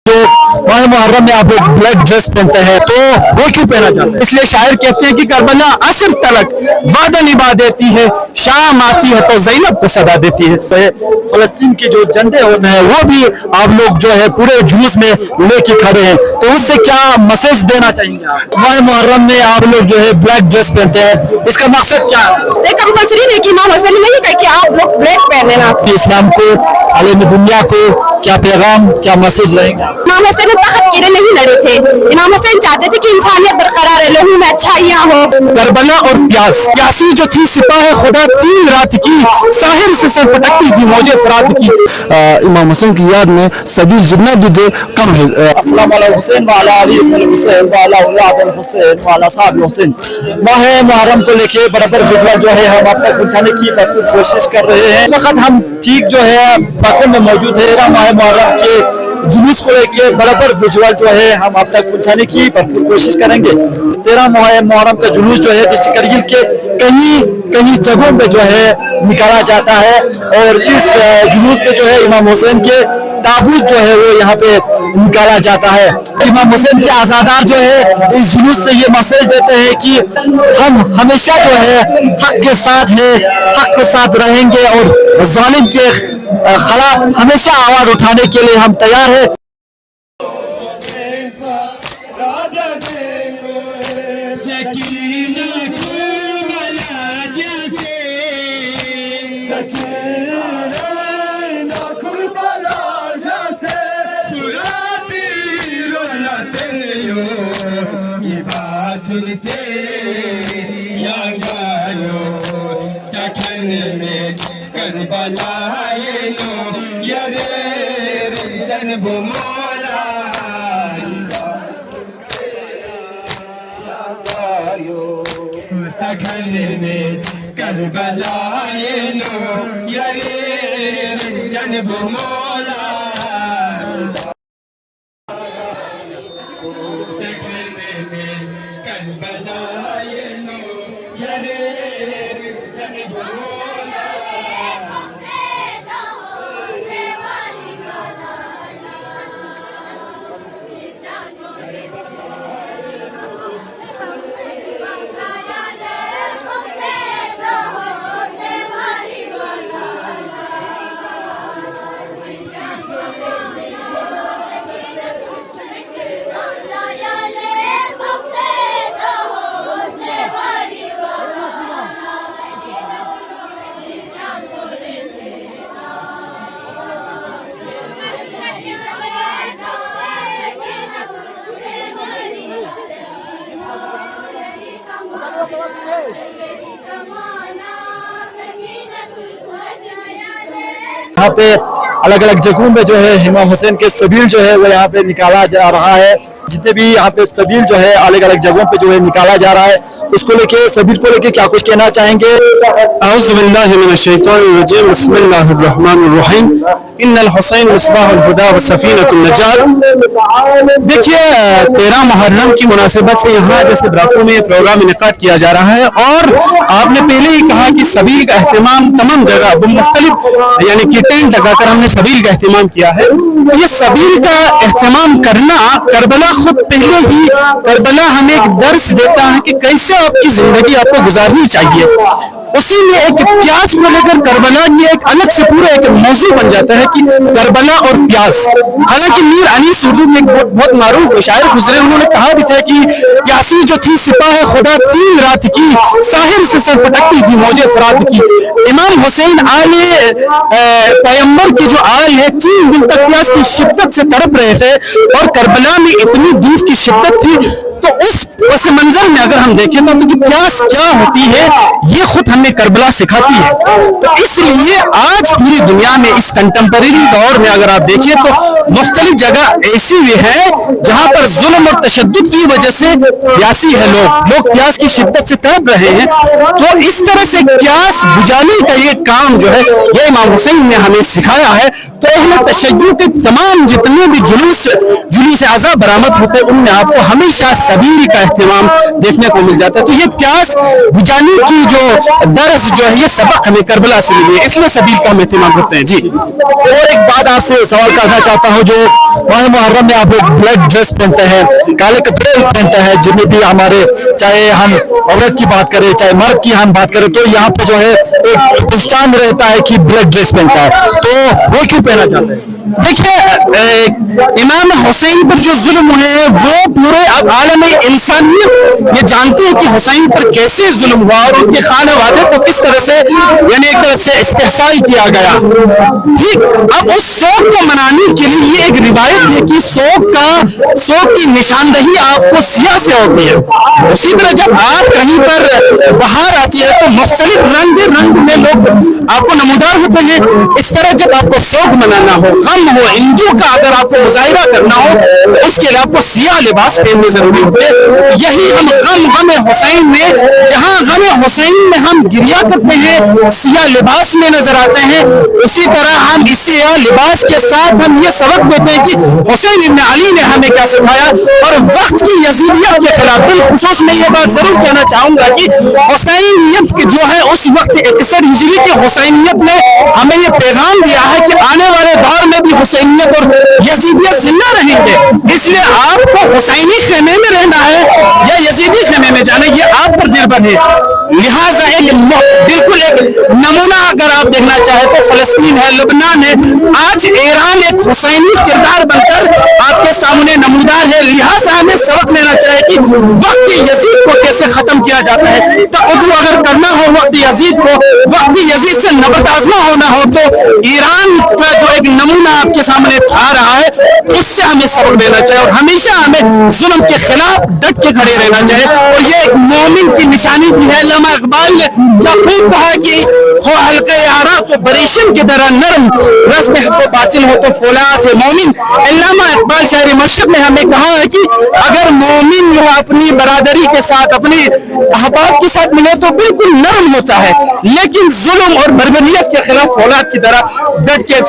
जो माह मुहर्रम में आप लोग ब्लैक ड्रेस पहनते हैं तो वो क्यों पहना चाहते हैं? इसलिए शायर कहते हैं कि करबला असर तलक वादा निभा देती है, शाम आती है तो ज़ैनब को सदा देती है। तो फलस्तीन के जो झंडे होते हैं वो भी आप लोग जो है पूरे जुलूस में लेके खड़े हैं, तो उससे क्या मैसेज देना चाहेंगे आप? माह मुहर्रम में आप लोग जो है ब्लैक ड्रेस पहनते हैं, इसका मकसद क्या है? कंपल्सरी नहीं कि इमाम हुसैन नहीं कहा कि आप लोग ब्लैक पहने ना। इस्लाम को, आलम दुनिया को क्या पैगाम, क्या मैसेज रहेगा? इमाम हुसैन तख्त के लिए नहीं लड़े थे, इमाम हुसैन चाहते थे कि इंसानियत बरकरार रहे, लोगों में अच्छाइयाँ हो। करबला और प्यास, प्यासी जो थी सिपाह खुदा तीन रात की, साहिर से सर पटकती थी मौजे फरात की। इमाम हुसैन की याद में सबील जितना भी दे कम है। अस्सलाम वाला हुसैन वाला अली इब्न हुसैन वाला औलाद अल हुसैन वाला साहब हुसैन। माह मुहर्रम को लेके बराबर विजुअल जो है हम आप तक पहुंचाने की भरपूर कोशिश कर रहे हैं। इस वक्त हम ठीक जो है बाको में मौजूद है। माह मुहर्रम के जुलूस को लेके बराबर विजुअल जो है हम आप तक पहुंचाने की भरपूर कोशिश करेंगे। 13 माह मुहर्रम का जुलूस जो है डिस्ट्रिक्ट करगिल के कहीं जगहों पे जो है निकाला जाता है, और इस जुलूस में जो है इमाम हुसैन के ताबूत जो है वो यहाँ पे निकाला जाता है। इमाम हुसैन के आज़ादार जो है इस जुलूस से ये मैसेज देते हैं कि हम हमेशा जो है हक के साथ है, हक के साथ रहेंगे और जालिम के खिलाफ हमेशा आवाज उठाने के लिए हम तैयार हैं। यहाँ पे अलग अलग जगहों में जो है इमाम हुसैन के सबील जो है वो यहाँ पे निकाला जा रहा है। जितने भी यहाँ पे सबील जो है अलग अलग जगहों पे जो है निकाला जा रहा है, उसको लेके सबील को लेके क्या कुछ कहना चाहेंगे? औज़ु बिल्लाहि मिनश शैतानिर रजीम, बिस्मिल्लाहिर रहमानिर रहीम, इन्नल हुसैन मिस्बाहुल हुदा व सफीनतुन नजात। देखिए 13 मुहर्रम की मुनासिबत से यहाँ जैसे ब्राको में प्रोग्राम इनेकाद किया जा रहा है, और आपने पहले ही कहा कि सबील का एहतमाम तमाम जगह मुख्तलिफ यानी कि टेंट लगाकर हमने सबील का एहतमाम किया है। ये सबील का एहतमाम करना, करबला खुद पहले ही करबला हमें एक दर्स देता है कि कैसे आपकी जिंदगी आपको गुजारनी चाहिए। उसी में एक प्यास को लेकर करबला ये एक अलग से पूरा एक मौजू बन जाता है कि करबला और प्यास। हालांकि मीर अनीस उर्दू में एक बहुत मारूफ शायर गुजरे, उन्होंने कहा भी था कि प्यासी जो थी सिपाह खुदा तीन रात की, साहिर से सर पटकती थी मौजे फरात की। इमाम हुसैन आले पैगंबर की जो आल है 3 दिन तक प्यास की शिद्दत से तड़प रहे थे, और करबला में इतनी धूप की शिद्दत थी। तो उस पस मंजर में अगर हम देखें तो कि प्यास क्या होती है ये खुद हमें करबला सिखाती है। तो इसलिए आज पूरी दुनिया में इस कंटेम्परेरी दौर में अगर आप देखें तो मुख्तलिफ जगह ऐसी भी है जहां पर जुल्म और तशद्दुद की वजह से प्यासी है, लोग प्यास की शिद्दत से तड़प रहे हैं। तो इस तरह से प्यास बुझाने का ये काम जो है ये इमाम हुसैन ने हमें सिखाया है। तो अहले तशय्युअ के तमाम जितने भी जुलूस आज़ा बरामद होते हैं उनमें आपको हमेशा सबील का एहतमाम देखने को मिल जाता है। तो ये प्यास बुझाने की जो दर्स जो है, ये सबक हमें करबला से मिली है, इसलिए सबील का हम एहतमाम करते हैं। जी, और एक बात आपसे सवाल करना चाहता हूँ, जो माह मुहर्रम में आप लोग ब्लैक ड्रेस पहनते हैं, काले कपड़े पहनते हैं, जिनमें भी हमारे, चाहे हम औरत की बात करें चाहे मर्द की हम बात करें, तो यहाँ पे जो है एक पहचान रहता है कि ब्लैक ड्रेस पहनता है, तो वो क्यों पहना चाहते हैं? देखिए, इमाम हुसैन पर जो जुल्म हुए हैं वो पूरे आलम इंसानियत ये जानते हैं कि हुसैन पर कैसे जुल्म हुआ और उनके खानवादे को किस तरह से यानी एक तरफ से इस्तेहसाल किया गया। ठीक, अब उस शोक को मनाने के लिए ये एक रिवायत है कि शोक की निशानदही आपको सिया से होती है। उसी तरह जब आप कहीं पर बाहर आती है तो मुख्तलिफ रंग में लोग आपको नमूदार होते हैं। इस तरह जब आपको शोक मनाना हो, गम हो, हिंदू का अगर आपको मुजाहिरा करना हो, तो उसके लिए आपको सिया लिबास पहनने जरूरी होते हैं। यही हम गम हुसैन में, जहां गम हुसैन में हम गिरिया करते हैं, सिया लिबास में नजर आते हैं, उसी तरह हम इस सिया लिबास के साथ हम ये सबक देते हैं कि हुसैन इब्न अली ने हमें क्या सिखाया। और वक्त की यजीदियत के खिलाफ बिलखुसूस मैं ये बात जरूर कहना चाहूंगा कि हुसैनियत जो है, उस वक्त 61 हिजरी की हुसैनियत ने हमें ये पैगाम दिया है कि आने वाले दौर में भी हुसैनियत और यजीदियत जिंदा रहेंगे। इसलिए आपको हुसैनी खेमे में रहना है या यजीदी खेमे में जाना, ये आप पर निर्भर है। लिहाजा बिल्कुल एक नमूना अगर आप देखना चाहे तो फलस्तीन है, लुबनान है, आज ईरान एक हुसैनी किरदार बनकर आपके सामने नमूदार है। लिहाजा हमें सबक लेना चाहिए कि वक्त यजीद को कैसे खत्म किया जाता है। तक़द्दुस अगर करना हो वक्त यजीद को, वक्त यजीद से नबत आज़मा होना हो, तो ईरान का जो एक नमूना आपके सामने आ रहा है, उससे हमें सबक लेना चाहिए और हमेशा हमें जुल्म के खिलाफ डट के खड़े रहना चाहिए। और ये एक मोमिन की निशानी भी है। अल्लामा इकबाल ने जब खूब कहा कि हो हल्के यारा तो बरीशम की तरह नरम, रस्म को बातिल हो तो फौलाद है मोमिन। अल्लामा इकबाल शायरी मशरक़ में हमें कहा है कि अगर मोमिन अपनी बरादरी के साथ, अपनी अहबाब के साथ मिले तो बिल्कुल नरम होता है, लेकिन जुल्म और बर्बरियत के खिलाफ फौलाद की तरह डट के